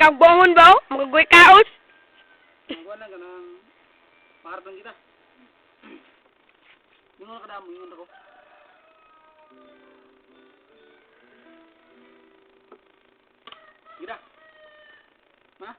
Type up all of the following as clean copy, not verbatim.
kang buangon ba? Magagoy kaos? Magawa na ganang paharatan kita. Yung nga kadamo, yung ako. Gila. Ma?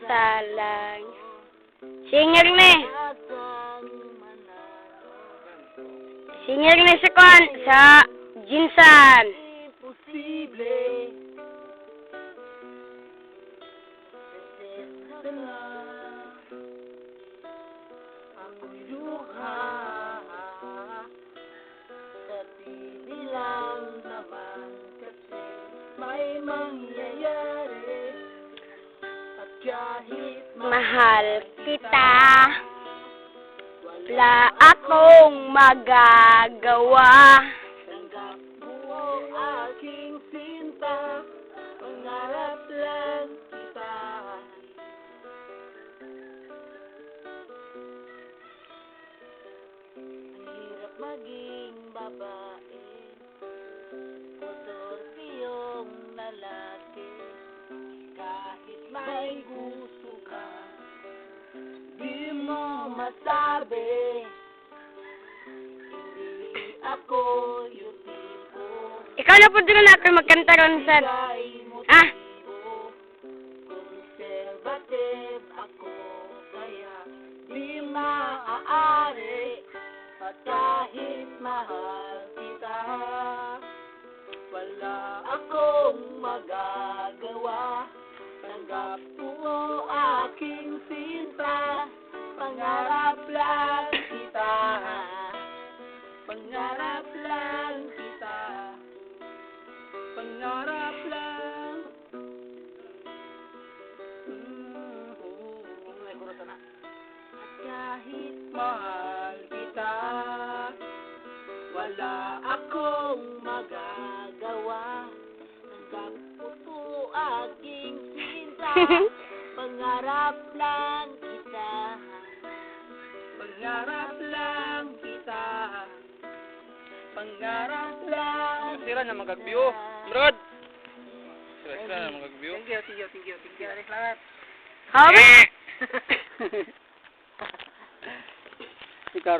Salang. Singer ni. Singer ni sa kwan. Sa Jinsan. Posible. Ako'y lukha. Sa tili lang naman kasi may mangyayari. At kahit Mahal kita. Wala akong magagawa. tanggap mo aking sinta, pangarap lang kita. Ang hirap maging babae, konsorsiyong lalaki. Kahit may gusto ka, di mo masabi. Hindi ako yung tipo. Ikaw na po din na ako magkanta ron, sir. Ah? Conservative ako, kaya di maaari. At kahit mahal kita, wala akong magagawa. Tanggap mo aking sinta, pangarap lang kita. Pangarap lang kita. Pangarap lang. At kahit mahal kita, wala akong magagawa. Tanggap mo po aking sinta, pangarap lang kita. Pangarap lang kita. Pangarap lang. Sira na magag-view. Brod. Sira na magag-view. Thank you. Salamat. How? Si Karo.